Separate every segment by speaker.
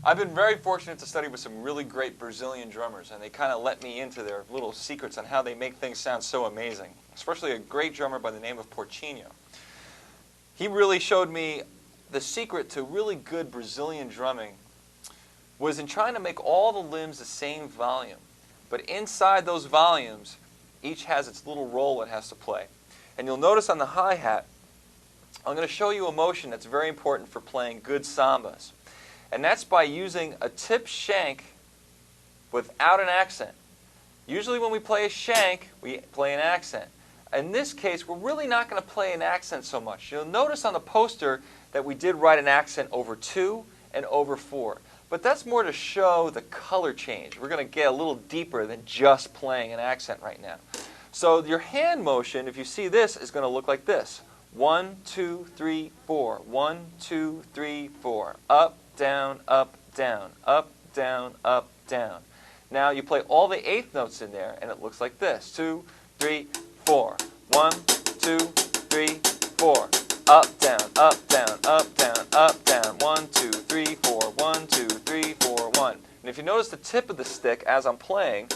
Speaker 1: I've been very fortunate to study with some really great Brazilian drummers, and they kind of let me into their little secrets on how they make things sound so amazing, especially a great drummer by the name of Portinho. He really showed me the secret to really good Brazilian drumming was in trying to make all the limbs the same volume. But inside those volumes, each has its little role it has to play. And you'll notice on the hi-hat, I'm going to show you a motion that's very important for playing good sambas. And that's by using a tip shank without an accent. Usually when we play a shank, we play an accent. In this case, we're really not going to play an accent so much. You'll notice on the poster that we did write an accent over 2 and over 4. But that's more to show the color change. We're going to get a little deeper than just playing an accent right now. So your hand motion, if you see this, is going to look like this. 1, 2, 3, 4. 1, 2, 3, 4. Up, down, up, down. Up, down, up, down. Now you play all the eighth notes in there, and it looks like this. 2, 3, 4. 1, 2, 3, 4. Up, down, up, down, up, down, up, down. 1, 2, 3, 4. 1, 2, 3, 4, 1. And if you notice the tip of the stick as I'm playing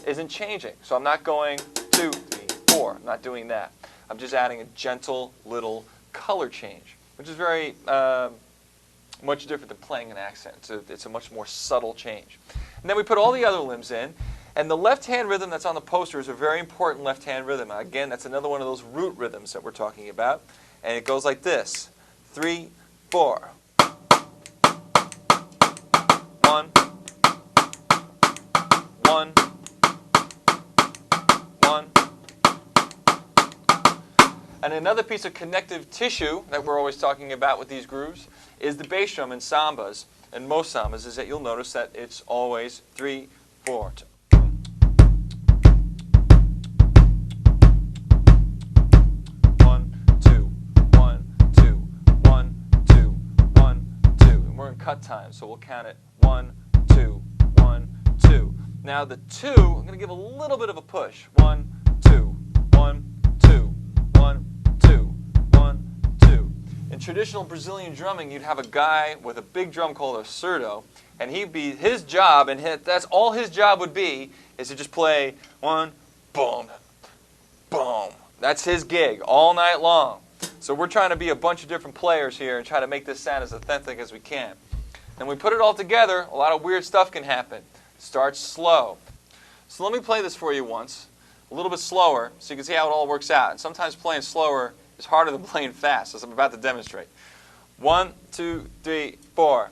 Speaker 1: isn't changing. So I'm not going 2, 3, 4. I'm not doing that. I'm just adding a gentle little color change, which is very much different than playing an accent. It's a much more subtle change. And then we put all the other limbs in. And the left-hand rhythm that's on the poster is a very important left-hand rhythm. Again, that's another one of those root rhythms that we're talking about. And it goes like this. 3, 4. 1, 1, 1. And another piece of connective tissue that we're always talking about with these grooves is the bass drum in sambas. And most sambas is that you'll notice that it's always 3, 4. 1, 2, 1, 2, 1, 2, 1, 2. And we're in cut time, so we'll count it 1, 2, 1, 2. Now the 2, I'm going to give a little bit of a push. 1, 2, 1, 2, 1, 2, 1, 2. In traditional Brazilian drumming, you'd have a guy with a big drum called a surdo, and he'd be his job, and that's all his job would be, is to just play 1, boom, boom. That's his gig all night long. So we're trying to be a bunch of different players here and try to make this sound as authentic as we can. And we put it all together, a lot of weird stuff can happen. Start slow. So let me play this for you once, a little bit slower, so you can see how it all works out. And sometimes playing slower is harder than playing fast, as I'm about to demonstrate. 1, 2, 3, 4.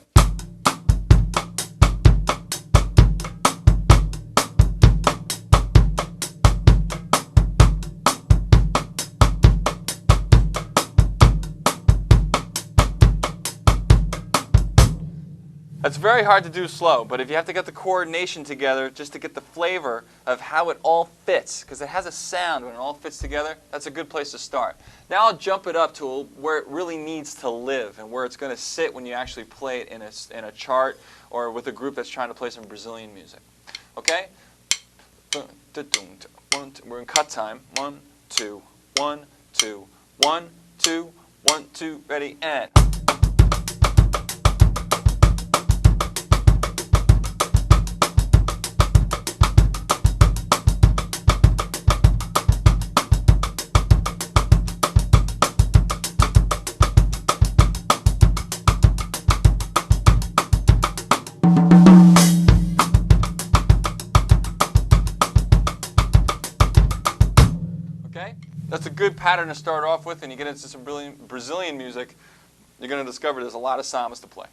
Speaker 1: That's very hard to do slow, but if you have to get the coordination together just to get the flavor of how it all fits, because it has a sound when it all fits together, that's a good place to start. Now I'll jump it up to where it really needs to live and where it's going to sit when you actually play it in a chart or with a group that's trying to play some Brazilian music. Okay? We're in cut time. 1, 2, 1, 2, 1, 2, 1, 2, ready, and... That's a good pattern to start off with, and you get into some Brazilian music, you're going to discover there's a lot of sambas to play.